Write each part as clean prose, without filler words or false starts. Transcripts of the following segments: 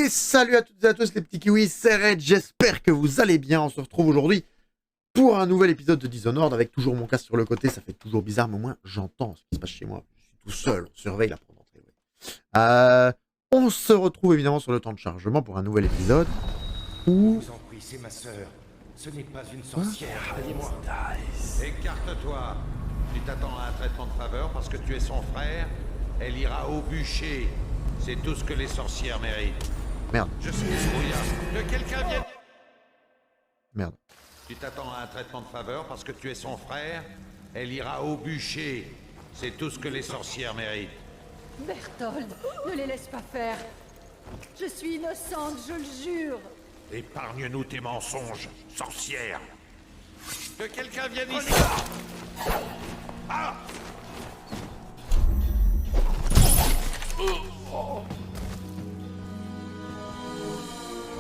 Et salut à toutes et à tous les petits kiwis, c'est Red, j'espère que vous allez bien. On se retrouve aujourd'hui pour un nouvel épisode de Dishonored avec toujours mon casque sur le côté. Ça fait toujours bizarre, mais au moins j'entends ce qui se passe chez moi. Je suis tout seul, on surveille la porte d'entrée. On se retrouve évidemment sur le temps de chargement pour un nouvel épisode. Où... vous en prie, c'est ma sœur. Ce n'est pas une sorcière, dis-moi. Écarte-toi. Tu t'attends à un traitement de faveur parce que tu es son frère. Elle ira au bûcher. C'est tout ce que les sorcières méritent. Merde. Je suis brouillard. Que quelqu'un vienne. Merde. Tu t'attends à un traitement de faveur parce que tu es son frère. Elle ira au bûcher. C'est tout ce que les sorcières méritent. Berthold, ne les laisse pas faire. Je suis innocente, je le jure. Épargne-nous tes mensonges, sorcière. Que quelqu'un vienne ici. Ah!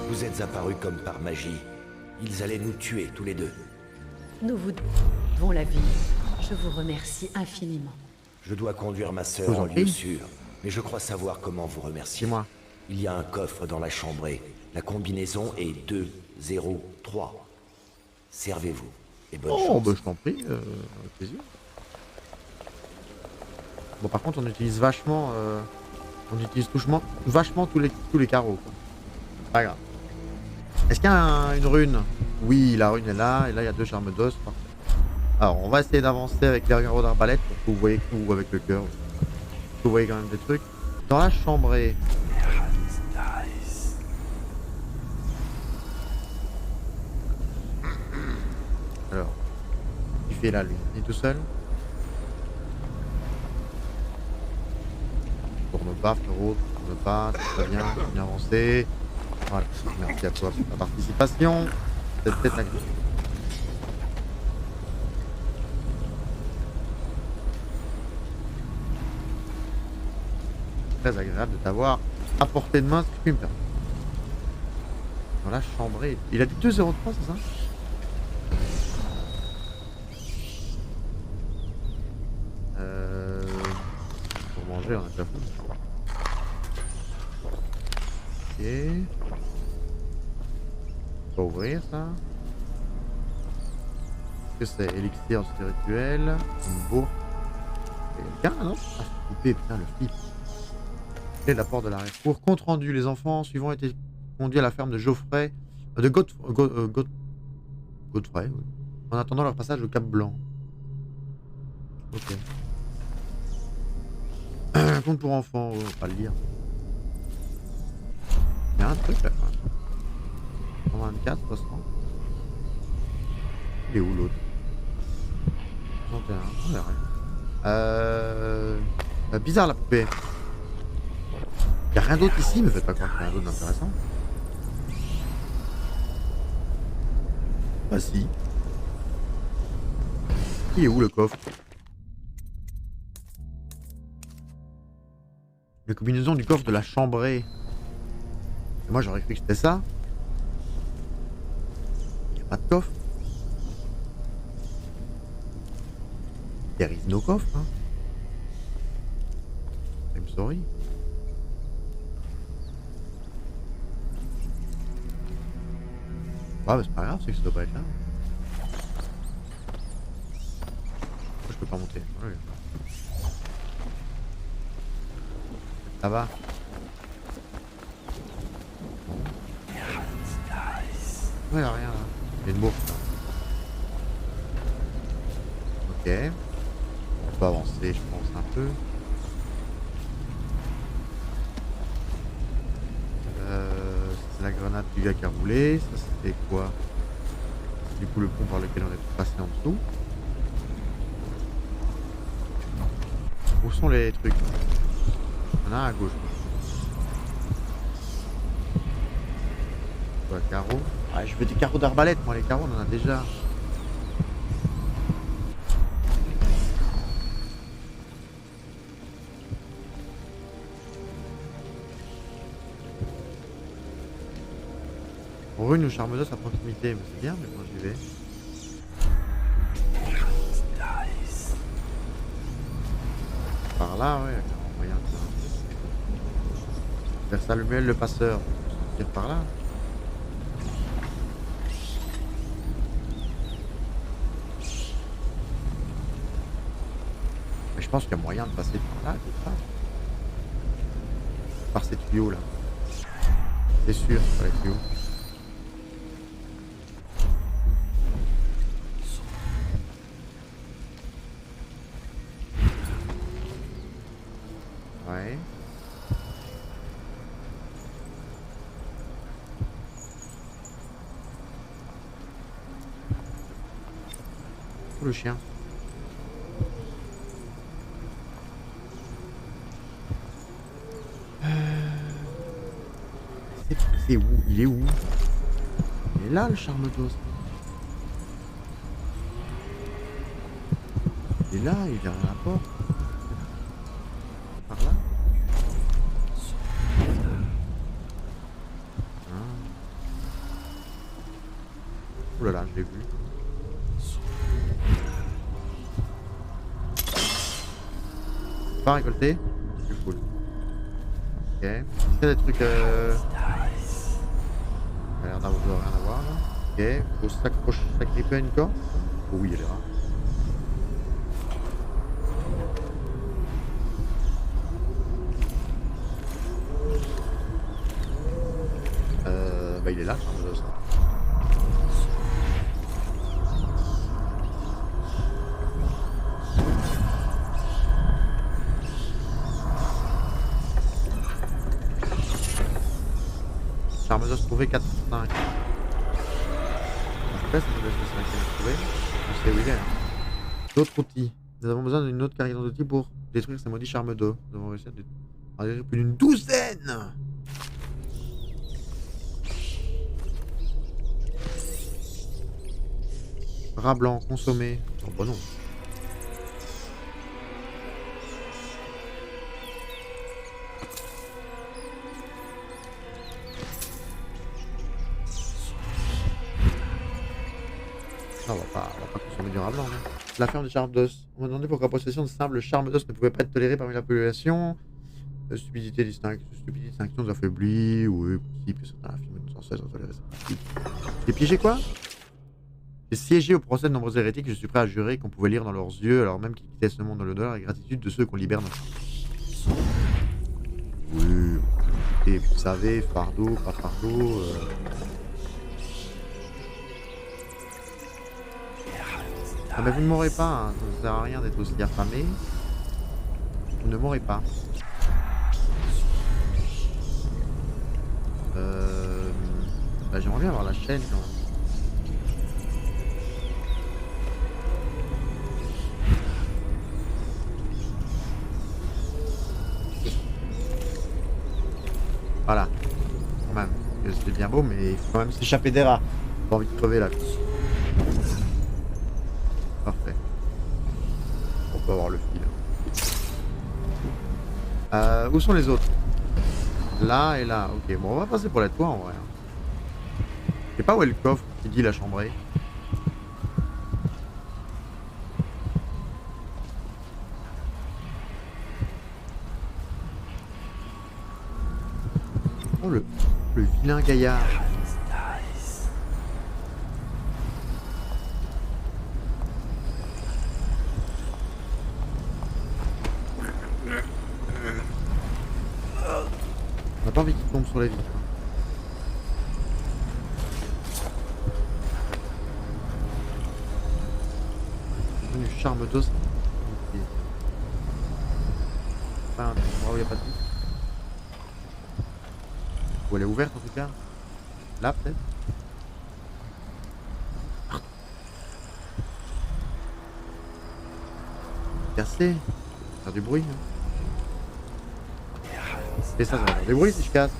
Vous êtes apparus comme par magie. Ils allaient nous tuer tous les deux. Nous vous devons la vie. Je vous remercie infiniment. Je dois conduire ma sœur Vous en en lieu prie. sûr, mais je crois savoir comment vous remercier. Dis-moi. Il y a un coffre dans la chambrée. La combinaison est 203. Servez-vous et bonne Oh, chance. bah je t'en prie, avec plaisir. Bon, par contre, on utilise vachement... vachement tous les carreaux, quoi. Pas grave. Est-ce qu'il y a une rune? Oui, la rune est là, et là il y a 2 charmes d'os. Parfait. Alors, on va essayer d'avancer avec les garrots d'arbalète pour que vous voyez, ou avec le cœur. Que vous voyez quand même des trucs. Dans la chambrée. Alors, il fait là, lui. Il est tout seul. Tourne pas, frérot, tourne pas, tout va bien, bien avancé. Voilà, merci à toi pour ta participation. C'est peut-être la clé. Très agréable de t'avoir à portée de main, ce que tu me permets. Dans la chambrée. Il a dit 2,03, c'est ça? Pour manger, on a déjà fou. Ok. On va ouvrir ça. Qu'est-ce que c'est? Élixir spirituel. Une bourre. Quelqu'un, non? Ah, c'est coupé, putain, le flip. Et l'apport de l'arrêt-cour. Compte rendu. Les enfants suivants étaient conduits à la ferme de Geoffrey. De Godfrey, oui. En attendant leur passage au Cap Blanc. Ok. Compte pour enfants, on va pas le lire. Il y a un truc là quand même. 124, 60. Il est où l'autre? 61, on verra rien. Bizarre la poupée. Il y a rien d'autre ici, mais faites pas croire qu'il y a rien d'autre d'intéressant. Bah si. Il est où le coffre? La combinaison du coffre de la chambrée. Et moi j'aurais cru que c'était ça. Il n'y a pas de coffre. There is no coffre, hein. I'm sorry. Ouais, bah c'est pas grave, c'est que ça doit pas être là. Pourquoi je peux pas monter? Ouais. Ça va. Ouais, y'a rien là. Y'a une bourse là. Ok. On peut avancer, je pense, un peu. C'est la grenade du gars qui a roulé. Ça, c'était quoi? Du coup, le pont par lequel on est passé en dessous. Où sont les trucs? Il y en a un à gauche. Quoi, carreau? Ah, je veux des carreaux d'arbalète, moi les carreaux on en a déjà. Rune ou charme d'os à proximité, mais c'est bien, mais moi j'y vais. Par là, ouais, il y a moyen de faire. Vers Samuel le passeur. sortir par là. Mais je pense qu'il y a moyen de passer par là, quelque part. Par ces tuyaux là. C'est sûr, par les tuyaux. Ouais. Oh, le chien. C'est où? Il est où? Il est là le charme d'os. Il est là, il est derrière la porte. Par là? Ah. Oh là là, je l'ai vu. Pas récolté? C'est cool. Ok. Est-ce qu'il y a des trucs ça a l'air d'avoir rien à voir là. Ok. Faut sacrifier une corde? Oh oui, elle est rare. Bah il est là, charme d'os. Charme d'os trouvé 4 sur 5. En tout cas, c'est le 5 qu'il a trouvé. Je sais où il est. Hein. D'autres outils. Nous avons besoin d'une autre cargaison d'outils pour détruire ces maudits charmes d'eau. Nous avons réussi à détruire plus d'une douzaine. Rat blanc, consommé. Oh bah non. Non, on va pas consommer du rat blanc. Hein. La ferme des charmes d'os. On m'a demandé pourquoi la possession de simples charmes d'os ne pouvait pas être tolérée parmi la population. Stupidité distinction nous affaiblit. Oui, possible que certains affirment sans cesse en tolérer cette pratique. J'ai piégé quoi? J'ai siégé au procès de nombreux hérétiques et je suis prêt à jurer qu'on pouvait lire dans leurs yeux, alors même qu'ils quittaient ce monde dans l'odeur et gratitude de ceux qu'on libère dans. Oui, et vous savez, fardeau, pas fardeau. Ah mais vous ne mourrez pas, hein. Ça ne sert à rien d'être aussi affamé. Vous ne mourrez pas. Bah, j'aimerais bien avoir la chaîne quand même. Voilà, quand même, c'est bien beau, mais il faut quand même s'échapper des rats. J'ai pas envie de crever là. Parfait. On peut avoir le fil. Où sont les autres? Là et là. Ok, bon, on va passer pour la tour en vrai. Je sais pas où est le coffre qui dit la chambrée. Oh le vilain gaillard. On n'a pas envie qu'il tombe sur les vitres. Du charme d'os. Pas un endroit où il n'y a pas de vitre. Ou elle est ouverte en tout cas. Là peut-être. Casser. Faire du bruit. Hein. Et ça va faire du bruit si je casse.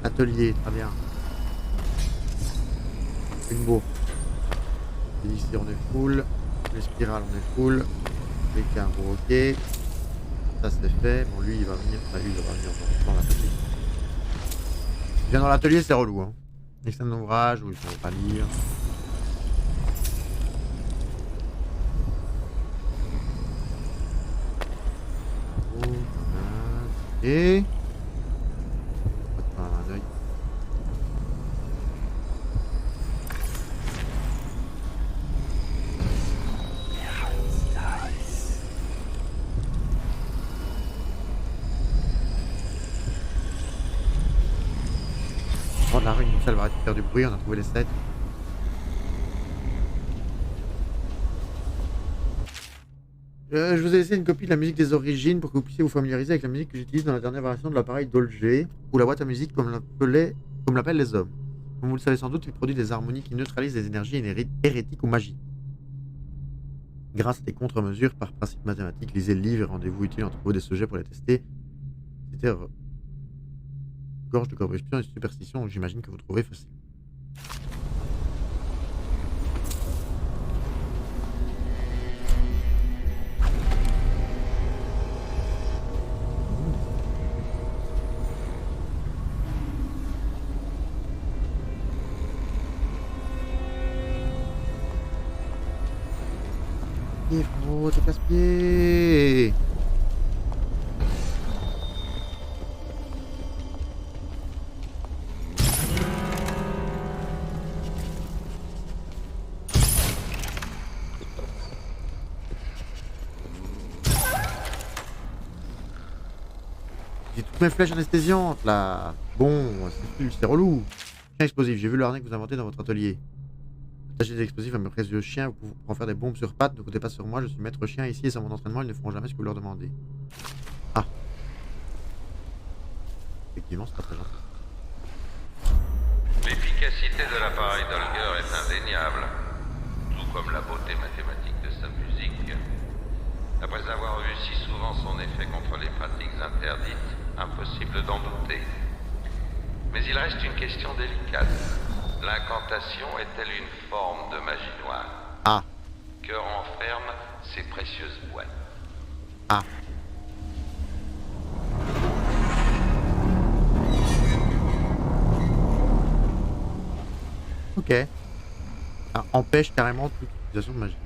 Atelier, très bien. Une bourre. Et ici on est full. Les spirales on est full. Les carreaux ok. Ça c'est fait. Bon lui il va venir. Bah lui il va venir dans l'atelier. Il vient dans l'atelier c'est relou hein. Externe d'ouvrage où il faut pas lire. Et un œil. Oh la rue, ça va arrêter de faire du bruit, on a trouvé les 7. Je vous ai laissé une copie de la musique des origines pour que vous puissiez vous familiariser avec la musique que j'utilise dans la dernière version de l'appareil Dolce, ou la boîte à musique comme l'appellent les hommes. Comme vous le savez sans doute, il produit des harmonies qui neutralisent les énergies hérétiques ou magiques. Grâce à des contre-mesures par principe mathématique, lisez le livre et rendez-vous utile en trouver des sujets pour les tester. C'était gorge de corruption et de superstition, donc j'imagine que vous trouverez facile. Frérot, t'es casse-pied. J'ai toutes mes flèches anesthésiantes là. Bon, c'est relou. Chien explosif, j'ai vu le harnais que vous inventez dans votre atelier. Attachez des explosifs à mes précieux chiens pour en faire des bombes sur pattes. Ne comptez pas sur moi, je suis maître chien ici et sans mon entraînement, ils ne feront jamais ce que vous leur demandez. Ah. Effectivement, c'est pas très gentil. L'efficacité de l'appareil Dolger est indéniable, tout comme la beauté mathématique de sa musique. Après avoir vu si souvent son effet contre les pratiques interdites, impossible d'en douter. Mais il reste une question délicate. L'incantation est-elle une forme de magie noire? Ah. Que renferment ces précieuses boîtes? Ah. Ok. Ça empêche carrément toute utilisation de magie.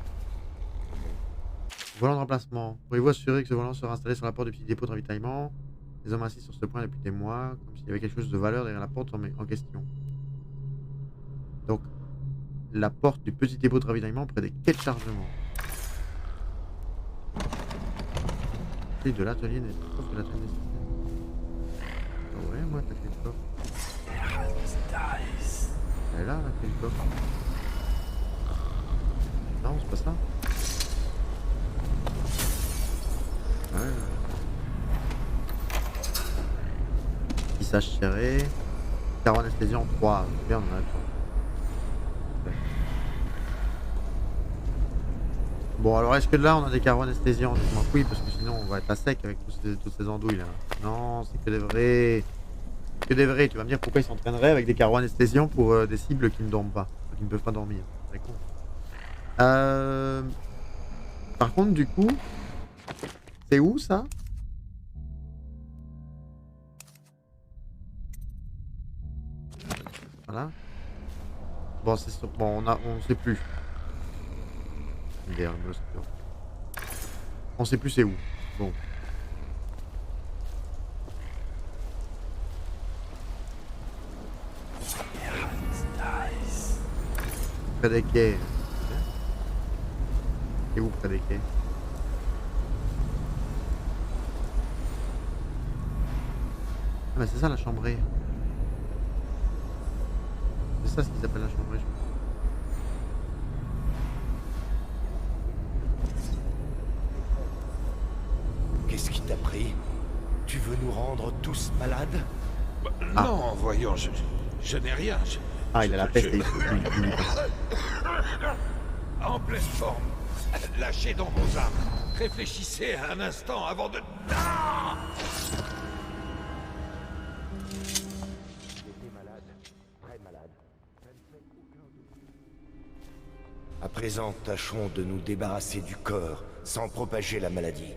Volant de remplacement. Pourriez-vous assurer que ce volant sera installé sur la porte du petit dépôt de ravitaillement? Les hommes assis sur ce point depuis des mois, comme s'il y avait quelque chose de valeur derrière la porte en question. Donc, la porte du petit dépôt de ravitaillement près des quais de chargement. Clé de l'atelier nécessaire. Ouais, moi, ta clé de coffre. Elle est là, la clé de coffre. Non, c'est pas ça. Ouais. Tissage serré. Carreau anesthésiant 3. Bien, on en a le temps. Bon, alors est-ce que là on a des carreaux anesthésiants? Dites-moi que oui, parce que sinon on va être à sec avec toutes ces andouilles là. Non, c'est que des vrais. Que des vrais. Tu vas me dire pourquoi ils s'entraîneraient avec des carreaux anesthésiants pour des cibles qui ne dorment pas, qui ne peuvent pas dormir. C'est con. Par contre, du coup, c'est où ça? Voilà. Bon, c'est sûr. Bon, on sait plus. On sait plus c'est où. Bon. Près des quais. C'est où près des quais? Ah mais c'est ça la chambrée. C'est ça ce qu'ils appellent la chambrée, je pense. Qu'est-ce qui t'a pris? Tu veux nous rendre tous malades? Bah, non, voyons, je n'ai rien. Ah, il a la peste et il En pleine forme. Lâchez donc vos armes. Réfléchissez un instant avant de... Ah! À présent, tâchons de nous débarrasser du corps sans propager la maladie.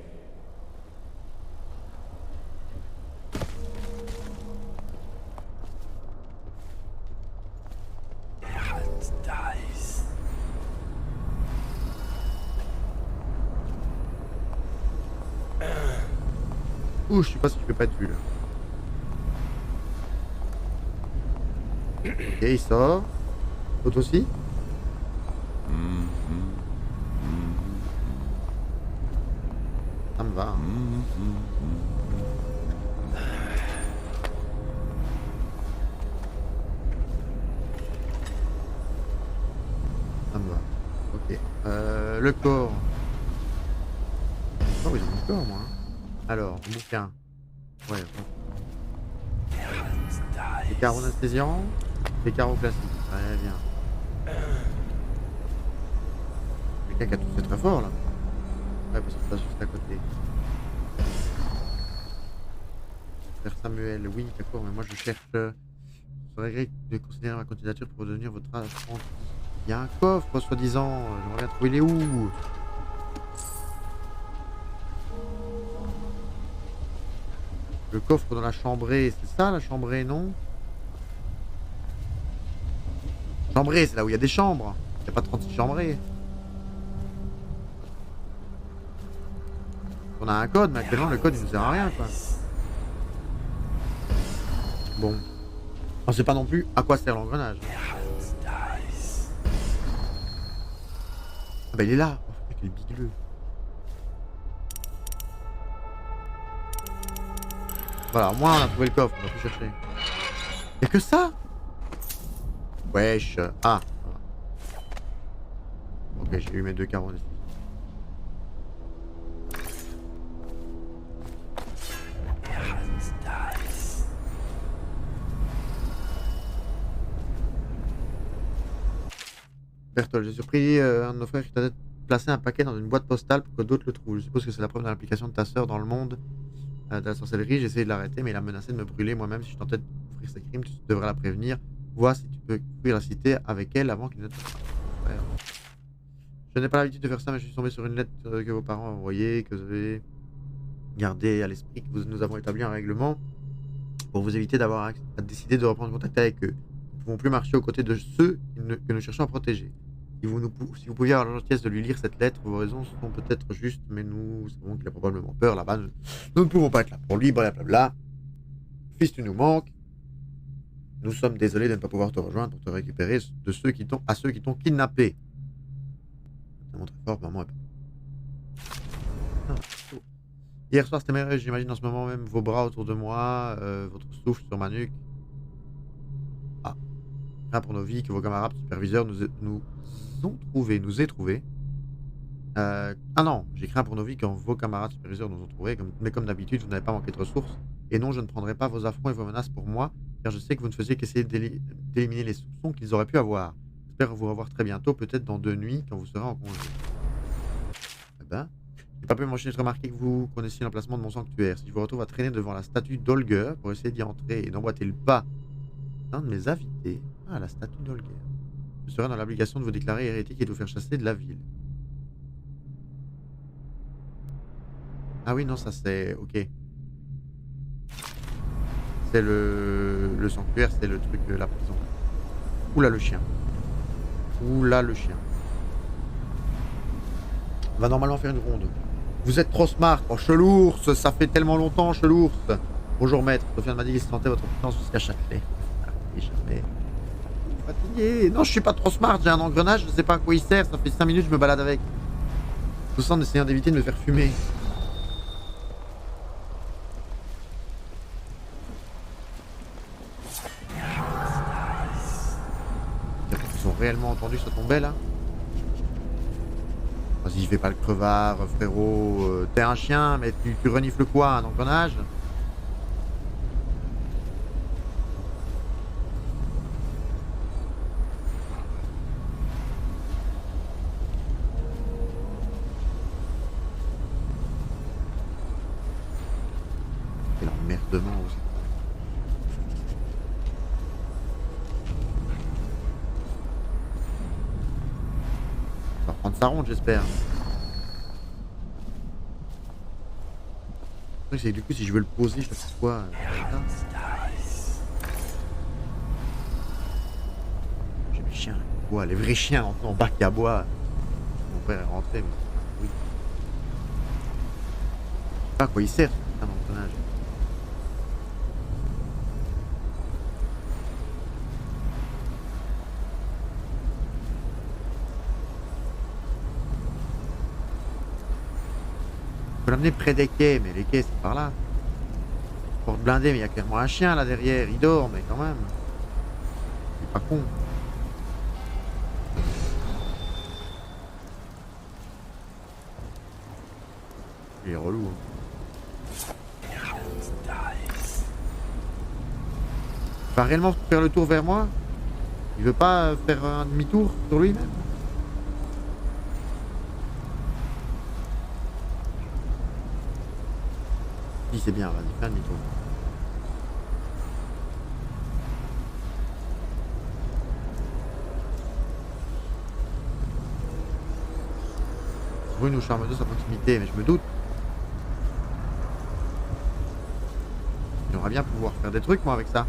Ouh, je sais pas si je peux pas être vu là. Ok, il sort. L'autre aussi. Ça me va. Hein. Ça me va. Ok. Le corps. Oh, oui, j'ai mon corps, moi. Hein. Alors, bouquin. Ouais, bon. Les carreaux anesthésiants. Les carreaux classiques. Très bien. Quelqu'un qui a tout fait très fort là. Ouais, parce que c'est pas juste à côté. Frère Samuel, oui, d'accord, mais moi je cherche. Ce serait gré de considérer ma candidature pour devenir votre apprenti. Il y a un coffre, soi-disant. J'aimerais bien trouver, il est où? Le coffre dans la chambrée, c'est ça la chambrée, non? Chambrée, c'est là où il y a des chambres. Il n'y a pas 36 chambrées. On a un code, mais actuellement le code il nous sert à rien quoi. Bon. On sait pas non plus à quoi sert l'engrenage. Ah bah il est là. Oh, quel bigleux. Voilà, au moins on a trouvé le coffre, on va plus chercher. Y'a que ça? Wesh. Ah. Ok, j'ai eu mes 2 carreaux. Bertol, j'ai surpris un de nos frères qui t'a placé un paquet dans une boîte postale pour que d'autres le trouvent. Je suppose que c'est la preuve de l'implication de ta sœur dans le monde de la sorcellerie. J'ai essayé de l'arrêter, mais il a menacé de me brûler moi-même si je tentais d'offrir ses crimes. Tu devrais la prévenir. Vois si tu peux fuir la cité avec elle avant qu'il ne te fasse. Je n'ai pas l'habitude de faire ça, mais je suis tombé sur une lettre que vos parents ont envoyée, que vous avez gardé à l'esprit, que nous avons établi un règlement pour vous éviter d'avoir à décider de reprendre contact avec eux. Nous ne pouvons plus marcher aux côtés de ceux que nous cherchons à protéger. Si vous pouviez avoir la gentillesse de lui lire cette lettre, vos raisons sont peut-être justes, mais nous savons qu'il a probablement peur là-bas. Nous ne pouvons pas être là pour lui, blablabla. Fils, tu nous manques. Nous sommes désolés de ne pas pouvoir te rejoindre pour te récupérer de ceux qui t'ont kidnappé. C'est très fort, maman. Hier soir c'était merveilleux, j'imagine en ce moment même vos bras autour de moi, votre souffle sur ma nuque. Ah, rien pour nos vies que vos camarades superviseurs nous aient trouvés. Ah non, j'ai craint pour nos vies quand vos camarades superviseurs nous ont trouvés, mais comme d'habitude, vous n'avez pas manqué de ressources. Et non, je ne prendrai pas vos affronts et vos menaces pour moi, car je sais que vous ne faisiez qu'essayer d'éliminer les soupçons qu'ils auraient pu avoir. J'espère vous revoir très bientôt, peut-être dans 2 nuits, quand vous serez en congé. Eh ben, j'ai pas pu m'enchaîner de remarquer que vous connaissiez l'emplacement de mon sanctuaire. Si je vous retrouve à traîner devant la statue d'Holger pour essayer d'y entrer et d'emboîter le pas d'un de mes invités, la statue d'Holger, je serai dans l'obligation de vous déclarer hérétique et de vous faire chasser de la ville. Ah oui, non, ça c'est... Ok. C'est le sanctuaire, c'est le truc de la prison. Oula le chien. Oula le chien. On va normalement faire une ronde. Vous êtes trop smart. Oh, Chelours, ça fait tellement longtemps, Chelours. Bonjour maître. Sofiane m'a dit qu'il sentait votre puissance jusqu'à Châtelet. Et jamais. Fatigué. Non, je suis pas trop smart. J'ai un engrenage, je sais pas à quoi il sert. Ça fait 5 minutes que je me balade avec. Tout ça en essayant d'éviter de me faire fumer. Ils ont réellement entendu ça tomber là. Vas-y, fais pas le crevard, frérot. T'es un chien, mais tu renifles quoi, un engrenage? Quel emmerdement aussi. prendre sa ronde, j'espère. Le truc, c'est que du coup, si je veux le poser, je fais quoi j'ai mes chiens qui boivent, les vrais chiens en bac à bois. Mon père est rentré, mais oui. Je sais pas à quoi il sert, ce putain d'engrenage. Je peux l'amener près des quais, mais les quais c'est par là. Porte blindée, mais il y a clairement un chien là derrière, il dort, mais quand même. C'est pas con. Il est relou. Hein. Il va réellement faire le tour vers moi? Il veut pas faire un demi-tour sur lui-même? Si c'est bien, vas-y, fais un demi-tour. Brune ou charmeuse à proximité, mais je me doute. J'aimerais bien pouvoir faire des trucs moi avec ça.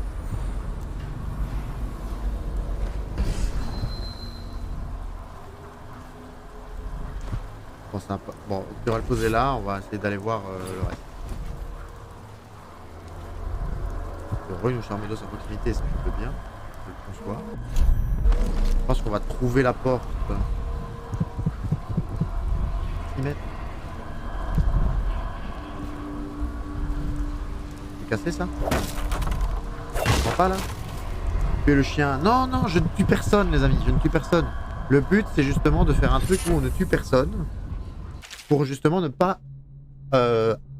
Bon, sympa. Bon, tu vas le poser là, on va essayer d'aller voir le reste. Brune ou charmeuse à proximité, ça je peux bien. Je le conçois. Je pense qu'on va trouver la porte. 6 mètres. C'est cassé ça? Je comprends pas là? Tuer le chien. Non, non, je ne tue personne les amis, je ne tue personne. Le but c'est justement de faire un truc où on ne tue personne. Pour justement ne pas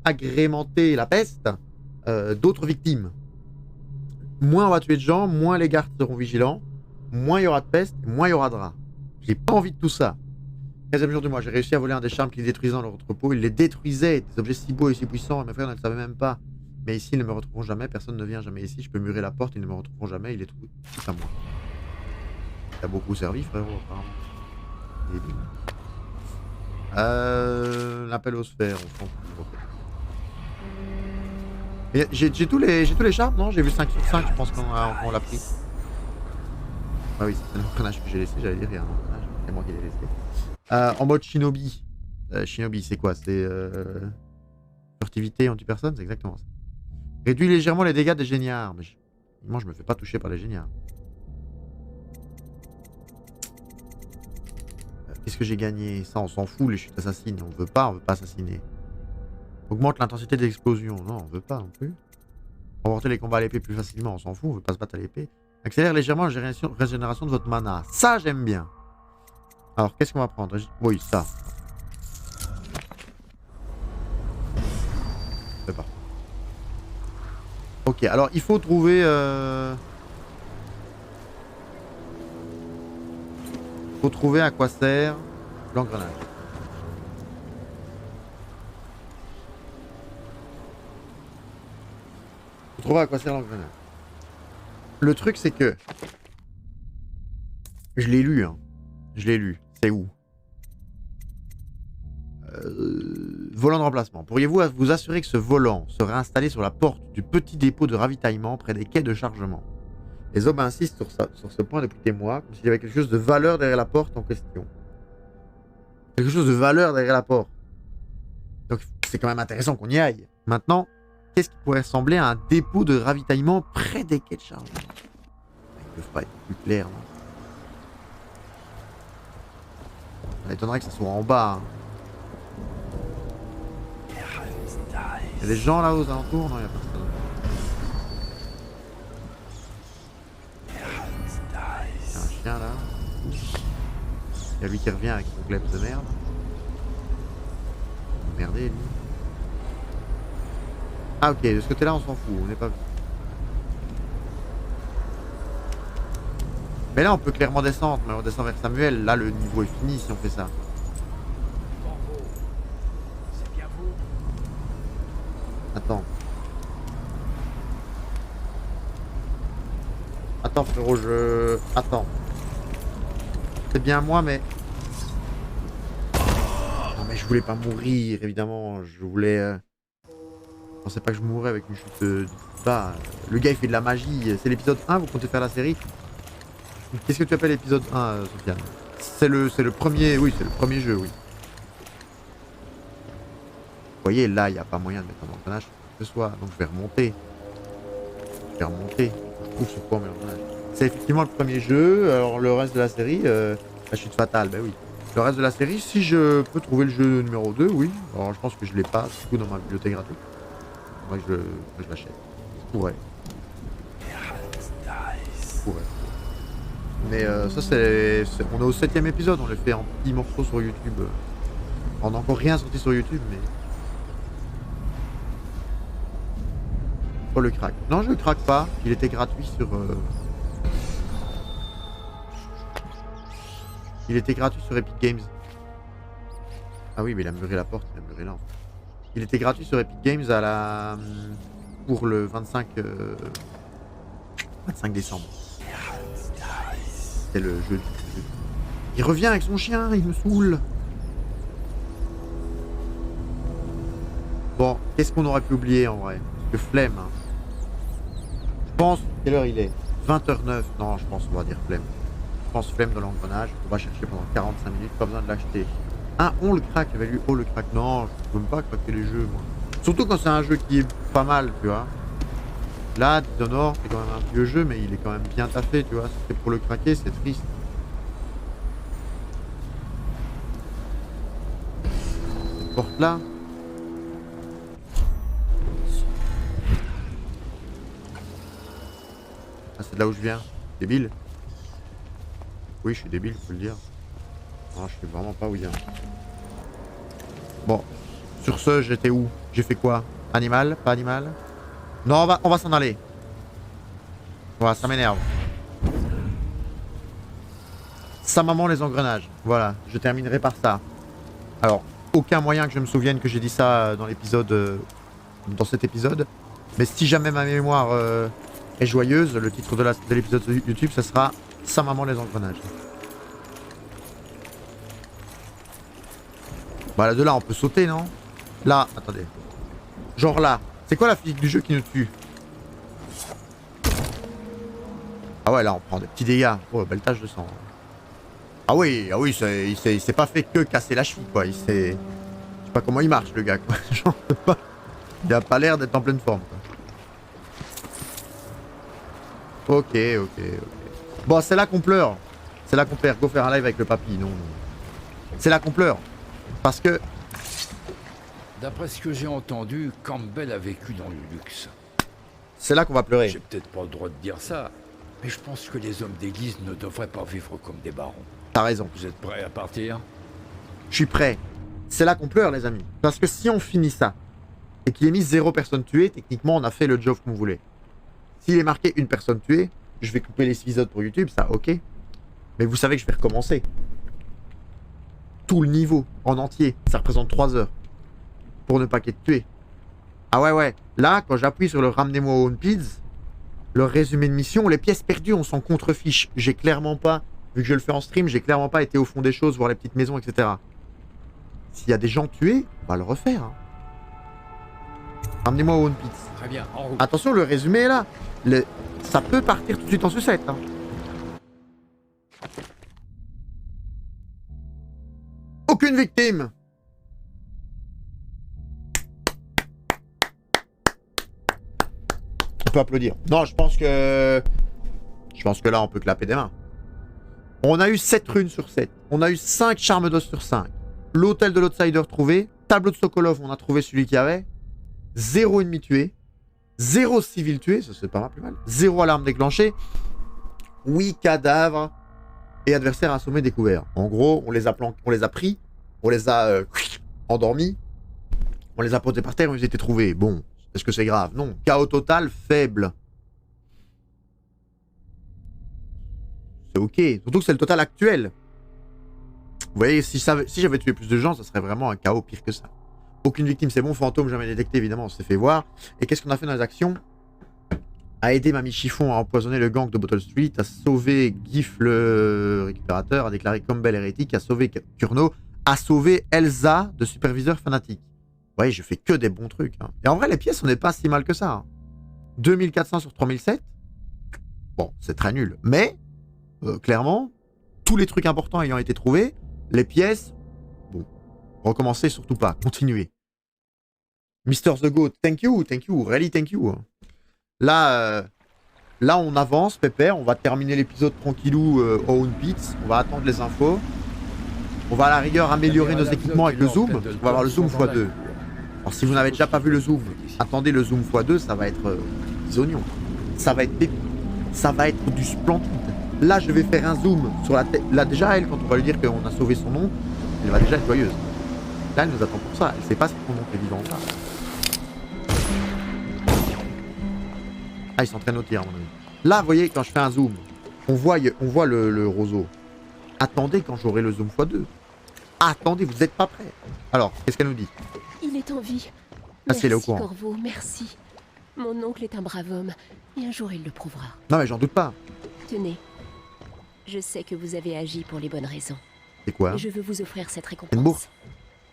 agrémenter la peste d'autres victimes. Moins on va tuer de gens, moins les gardes seront vigilants, moins il y aura de peste, moins il y aura de rats. J'ai pas envie de tout ça. 15e jour du mois, j'ai réussi à voler un des charmes qui détruisait dans leur entrepôt. Ils les détruisaient, des objets si beaux et si puissants, et mes frères ne le savaient même pas. Mais ici, ils ne me retrouveront jamais, personne ne vient jamais ici, je peux murer la porte, ils ne me retrouveront jamais, ils les trouvent tout à moi. T'as beaucoup servi, frérot, apparemment. Débile. L'appel aux sphères, on s'en fout. J'ai tous les charmes, non? J'ai vu 5 sur 5, je pense qu'on l'a pris. Ah oui, c'est un engrenage que j'ai laissé, j'allais dire, il y a un engrenage, c'est moi qui l'ai laissé. En mode shinobi. Shinobi, c'est quoi? C'est furtivité anti-personne, c'est exactement ça. Réduit légèrement les dégâts des géniards. Mais moi, je me fais pas toucher par les géniards. Qu'est-ce que j'ai gagné? Ça, on s'en fout, les chutes assassines. On veut pas assassiner. Augmente l'intensité des explosions. Non, on veut pas non plus. Remporter les combats à l'épée plus facilement. On s'en fout, on veut pas se battre à l'épée. Accélère légèrement la régénération de votre mana. Ça, j'aime bien. Alors, qu'est-ce qu'on va prendre? Oui, ça. C'est parti. Ok, alors il faut trouver... faut trouver à quoi sert l'engrenage. Faut trouver à quoi sert l'engrenage. Le truc, c'est que... Je l'ai lu, hein. Je l'ai lu. C'est où? Volant de remplacement. Pourriez-vous vous assurer que ce volant serait installé sur la porte du petit dépôt de ravitaillement près des quais de chargement? Les hommes insistent sur ce point depuis des mois, comme s'il y avait quelque chose de valeur derrière la porte en question. Quelque chose de valeur derrière la porte. Donc c'est quand même intéressant qu'on y aille. Maintenant, qu'est-ce qui pourrait ressembler à un dépôt de ravitaillement près des quais de chargement? Ils peuvent pas être plus clairs, non? Ça m'étonnerait que ça soit en bas. Hein. Il y a des gens là aux alentours? Non, il n'y a personne. Il y a un chien là. Il y a lui qui revient avec son glaive de merde. Merdé lui. Ah ok, de ce côté là on s'en fout, on n'est pas... Mais là on peut clairement descendre, mais on descend vers Samuel, là le niveau est fini si on fait ça. Attends. Attends frérot, Attends. C'est bien moi mais... je voulais pas mourir, évidemment. Je voulais... Je pensais pas que je mourrais avec une chute du bas. Le gars, il fait de la magie. C'est l'épisode 1, vous comptez faire la série? Qu'est-ce que tu appelles l'épisode 1, Sofiane? C'est le premier... Oui, c'est le premier jeu, oui. Vous voyez, là, il n'y a pas moyen de mettre un engrenage que ce soit. Donc je vais remonter. Je trouve sur quoi on met l'engrenage. C'est effectivement le premier jeu. Alors le reste de la série... la chute fatale, ben oui. Le reste de la série, si je peux trouver le jeu numéro 2, oui. Alors je pense que je l'ai pas, du coup, dans ma bibliothèque gratuite. Moi, je l'achète. Je pourrais. Mais ça, c'est... On est au 7ème épisode, on le fait en petits morceaux sur YouTube. On n'a encore rien sorti sur YouTube, mais... Oh, le crack. Non, je le craque pas. Il était gratuit sur... Il était gratuit sur Epic Games. Ah oui, mais il a muré la porte, il a muré là. Il était gratuit sur Epic Games à la... pour le 25 décembre. C'est le jeu. Il revient avec son chien, il me saoule. Bon, qu'est-ce qu'on aurait pu oublier en vrai? Le flemme. Hein. Je pense... Quelle heure il est? 20h09. Non, je pense qu'on va dire flemme. Je pense flemme dans l'engrenage. On va chercher pendant 45 minutes, pas besoin de l'acheter. Ah, on le craque, il y avait lu oh le craque. Non, je peux même pas craquer les jeux, moi. Surtout quand c'est un jeu qui est pas mal, tu vois. Là, Dishonored, c'est quand même un vieux jeu, mais il est quand même bien taffé, tu vois. Si c'est pour le craquer, c'est triste. Cette porte là. Ah, c'est de là où je viens. Débile. Oui, je suis débile, faut le dire. Non, je sais vraiment pas où il y a. Bon. Sur ce, j'étais où? J'ai fait quoi? Animal? Pas animal? Non, on va s'en aller. Voilà, ça m'énerve. Sa maman, les engrenages. Voilà, je terminerai par ça. Alors, aucun moyen que je me souvienne que j'ai dit ça dans l'épisode... dans cet épisode. Mais si jamais ma mémoire est joyeuse, le titre de l'épisode YouTube, ça sera Sa maman, les engrenages. Voilà, de là, on peut sauter, non? Là, attendez. Genre là. C'est quoi la physique du jeu qui nous tue? Ah ouais, là, on prend des petits dégâts. Oh, belle tache de sang. Ah oui, il s'est pas fait que casser la cheville, quoi. Je sais pas comment il marche, le gars, quoi. J'en peux pas. Il a pas l'air d'être en pleine forme, quoi. Ok. Bon, c'est là qu'on pleure. C'est là qu'on perd. Go faire un live avec le papy, non. C'est là qu'on pleure. Parce que... D'après ce que j'ai entendu, Campbell a vécu dans le luxe. C'est là qu'on va pleurer. J'ai peut-être pas le droit de dire ça, mais je pense que les hommes d'église ne devraient pas vivre comme des barons. T'as raison. Vous êtes prêts à partir? Je suis prêt. C'est là qu'on pleure, les amis. Parce que si on finit ça, et qu'il est mis 0 personne tuée, techniquement, on a fait le job qu'on voulait. S'il est marqué 1 personne tuée, je vais couper les épisodes pour YouTube, ça, ok. Mais vous savez que je vais recommencer. Tout le niveau, en entier, ça représente 3 heures. Pour ne pas qu'être tué. Ah ouais. Là, quand j'appuie sur le ramenez-moi au Homepids, le résumé de mission, les pièces perdues, on s'en contrefiche. J'ai clairement pas, vu que je le fais en stream, j'ai clairement pas été au fond des choses, voir les petites maisons, etc. S'il y a des gens tués, on va le refaire. Hein. Ramenez-moi au Homepids. Très bien, en route. Attention, le résumé est là. Ça peut partir tout de suite en sucette. Hein. Aucune victime. On peut applaudir. Non, je pense que là, on peut clapper des mains. On a eu 7 runes sur 7. On a eu 5 charmes d'os sur 5. L'hôtel de l'Outsider trouvé. Tableau de Sokolov, on a trouvé celui qu'il y avait. 0 ennemi tué. 0 civil tué, ça c'est pas mal plus mal. 0 alarme déclenchée. 8 cadavres. Et adversaires assommés découverts. En gros, on les a pris. On les a endormis. On les a posés par terre et ils étaient trouvés. Bon. Est-ce que c'est grave? Non. Chaos total, faible. C'est ok. Surtout que c'est le total actuel. Vous voyez, si j'avais tué plus de gens, ça serait vraiment un chaos pire que ça. Aucune victime, c'est bon. Fantôme, jamais détecté, évidemment, on s'est fait voir. Et qu'est-ce qu'on a fait dans les actions? A aidé Mamie Chiffon à empoisonner le gang de Bottle Street, à sauver Giff le récupérateur, à déclarer Campbell hérétique, à sauver Curno, à sauver Elsa de superviseur fanatique. Vous voyez, je fais que des bons trucs. Hein. Et en vrai, les pièces, on n'est pas si mal que ça. Hein. 2400 sur 3007. Bon, c'est très nul. Mais, clairement, tous les trucs importants ayant été trouvés, les pièces, bon, recommencez surtout pas, continuez. Mr. The Goat, thank you, really thank you. Là, on avance, pépère, on va terminer l'épisode tranquillou au Own Pits, on va attendre les infos. On va à la rigueur améliorer nos équipements avec le zoom, on va avoir le zoom x2. Alors si vous n'avez déjà pas vu le zoom, attendez le zoom x2, ça va être des oignons. Ça va être pépite. Ça va être du splendide. Là, je vais faire un zoom sur la tête. Là, déjà, elle, quand on va lui dire qu'on a sauvé son nom, elle va déjà être joyeuse. Là, elle nous attend pour ça. Elle sait pas si son nom est vivant. Ah, il s'entraîne au tir, à mon avis. Là, vous voyez, quand je fais un zoom, on voit le roseau. Attendez quand j'aurai le zoom x2. Attendez, vous n'êtes pas prêts. Alors, qu'est-ce qu'elle nous dit? Il est en vie. Ah, si, elle est au Merci, courant. Corvo, merci. Mon oncle est un brave homme, et un jour il le prouvera. Non, mais j'en doute pas. Tenez, je sais que vous avez agi pour les bonnes raisons. C'est quoi? Et je veux vous offrir cette Une bourse. récompense.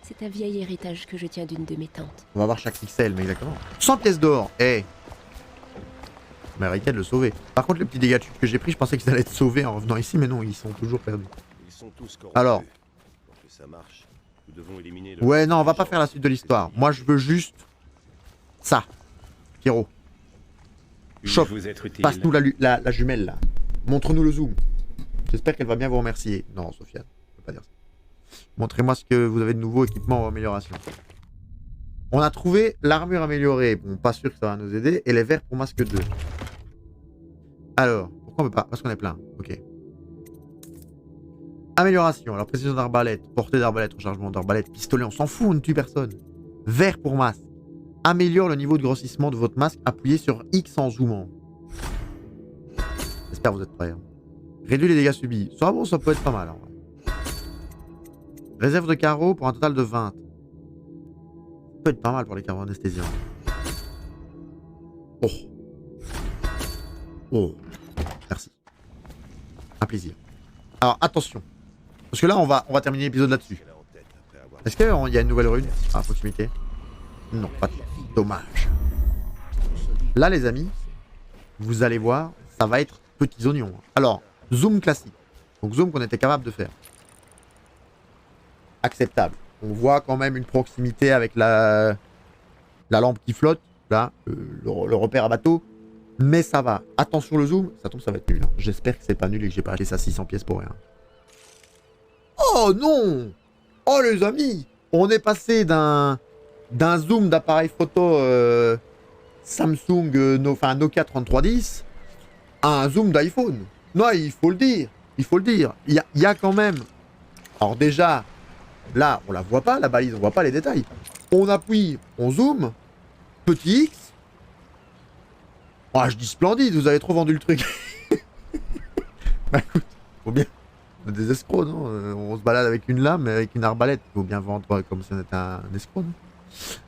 C'est un vieil héritage que je tiens d'une de mes tantes. On va voir chaque pixel, mais exactement. 100 pièces d'or. Eh. Mérité de le sauver. Par contre, les petits dégâts de chute que j'ai pris, je pensais qu'ils allaient être sauvés en revenant ici, mais non, ils sont toujours perdus. Ils sont tous corrompus. Alors. Pour que ça marche, nous devons éliminer le... Ouais, non, on va pas faire la suite de l'histoire. Moi, je veux juste ça. Pierrot. Chauffe. Passe-nous la jumelle, là. Montre-nous le zoom. J'espère qu'elle va bien vous remercier. Non, Sofiane, je peux pas dire ça. Montrez-moi ce que vous avez de nouveau, équipement ou amélioration. On a trouvé l'armure améliorée. Bon, pas sûr que ça va nous aider. Et les verres pour masque 2. Alors, pourquoi on peut pas? Parce qu'on est plein. Ok. Amélioration. Alors, précision d'arbalète, portée d'arbalète, rechargement d'arbalète, pistolet, on s'en fout, on ne tue personne. Verre pour masque. Améliore le niveau de grossissement de votre masque. Appuyez sur X en zoomant. J'espère que vous êtes prêts. Hein. Réduit les dégâts subis. Ça, bon, ça peut être pas mal. En vrai. Réserve de carreaux pour un total de 20. Ça peut être pas mal pour les carreaux anesthésiens. Oh. Oh. Merci. Un plaisir. Alors, attention. Parce que là, on va terminer l'épisode là-dessus. Est-ce qu'il y a une nouvelle rune à proximité? Non, pas de... Dommage. Là, les amis, vous allez voir, ça va être petits oignons. Alors, zoom classique. Donc, zoom qu'on était capable de faire. Acceptable. On voit quand même une proximité avec la lampe qui flotte. Là, le repère à bateau. Mais ça va. Attention le zoom. Ça tombe, ça va être nul. Hein. J'espère que c'est pas nul et que j'ai pas acheté ça 600 pièces pour rien. Oh non! Oh les amis! On est passé d'un zoom d'appareil photo Samsung, Nokia 3310 à un zoom d'iPhone. Non, il faut le dire. Il faut le dire. Il y a quand même... Alors déjà, là, on la voit pas, la balise, on voit pas les détails. On appuie, on zoome. Petit X. Oh, je dis splendide, vous avez trop vendu le truc. Bah écoute, faut bien... On est des escrocs, non? On se balade avec une lame, mais avec une arbalète. Il faut bien vendre comme si on était un escroc, non?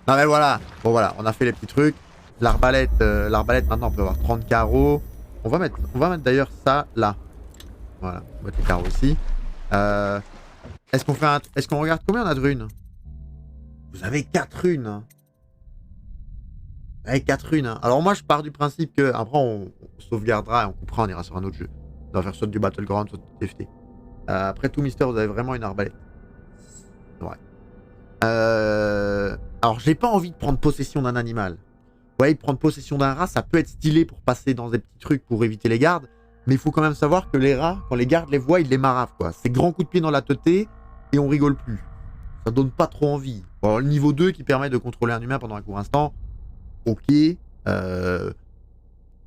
Non mais voilà. Bon voilà, on a fait les petits trucs. L'arbalète, maintenant on peut avoir 30 carreaux. On va mettre d'ailleurs ça là. Voilà, on va mettre les carreaux aussi. Est-ce qu'on regarde combien on a de runes? Vous avez 4 runes. Hein. Vous avez 4 runes. Hein. Alors moi je pars du principe que après on sauvegardera et on coupera, on ira sur un autre jeu. On va faire soit du Battleground, soit du TFT. Après tout Mister, vous avez vraiment une arbalète. Ouais. Alors j'ai pas envie de prendre possession d'un animal. Vous voyez, prendre possession d'un rat, ça peut être stylé pour passer dans des petits trucs pour éviter les gardes. Mais il faut quand même savoir que les rats, quand les gardes les voient, ils les maravent, quoi. C'est grand coup de pied dans la teuté et on rigole plus. Ça donne pas trop envie. Bon, le niveau 2 qui permet de contrôler un humain pendant un court instant, ok.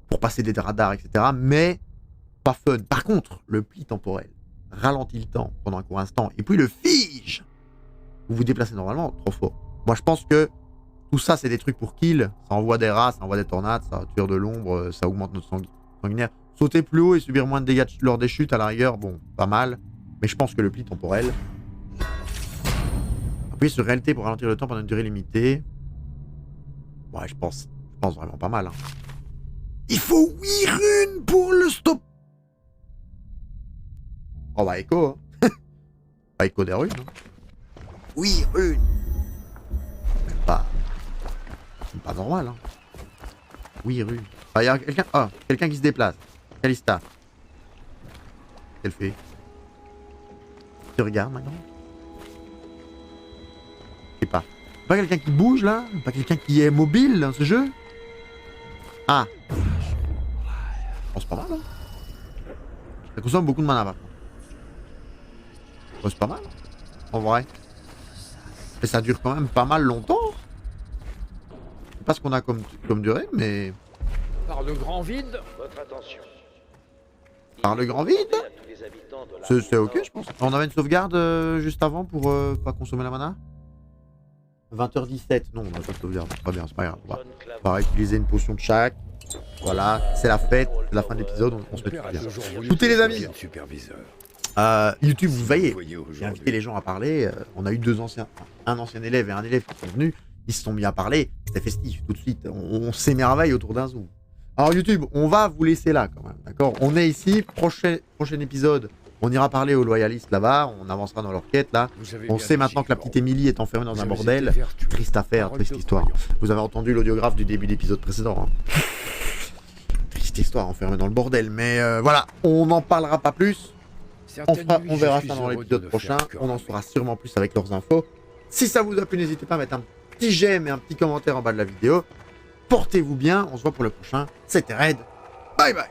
Pour passer des radars, etc. Mais pas fun. Par contre, le pli temporel ralentit le temps pendant un court instant et puis le fige. Vous vous déplacez normalement, trop fort. Moi, je pense que tout ça, c'est des trucs pour kill. Ça envoie des rats, ça envoie des tornades, ça tire de l'ombre, ça augmente notre sanguinaire. Sauter plus haut et subir moins de dégâts lors des chutes, à la rigueur, bon, pas mal. Mais je pense que le pli temporel... Appuyer sur réalité pour ralentir le temps pendant une durée limitée. Ouais, je pense vraiment pas mal. Hein. Il faut 8 runes pour le stop. Oh bah écho, hein. Bah écho des runes. Hein. Oui, rune. C'est pas normal, hein. Oui, rune. Ah, y a quelqu'un. Ah, quelqu'un qui se déplace. Calista. Qu'elle fait? Tu regardes maintenant? Je sais pas. Pas quelqu'un qui bouge là? Pas quelqu'un qui est mobile dans ce jeu? Ah. Oh, c'est pas mal, hein. Ça consomme beaucoup de mana par contre. Oh, c'est pas mal. En vrai. Et ça dure quand même pas mal longtemps. Je sais pas ce qu'on a comme durée, mais... Par le grand vide. Votre attention. Par le grand vide. À tous les habitants de la C'est ok, je pense. On avait une sauvegarde juste avant pour pas consommer la mana. 20h17. Non, on n'a pas de sauvegarde. C'est pas bien, c'est pas grave. On va réutiliser une potion de chaque. Voilà, c'est la fête, c'est la fin de l'épisode, on se met tout bien. Écoutez les amis, YouTube, vous veillez. J'ai invité les gens à parler. On a eu un ancien élève et un élève qui sont venus. Ils se sont mis à parler. C'était festif tout de suite. On s'émerveille autour d'un zoom. Alors YouTube, on va vous laisser là quand même, d'accord? On est ici, prochain épisode. On ira parler aux loyalistes là-bas. On avancera dans leur quête là. On sait maintenant que la petite Émilie est enfermée dans un bordel. Triste affaire, triste histoire. Vous avez entendu l'audiographe du début d'épisode précédent. Hein. Triste histoire, enfermée dans le bordel. Mais voilà, on n'en parlera pas plus. On verra ça dans l'épisode prochain. On en saura sûrement plus avec leurs infos. Si ça vous a plu, n'hésitez pas à mettre un petit j'aime et un petit commentaire en bas de la vidéo. Portez-vous bien, on se voit pour le prochain. C'était Red. Bye bye.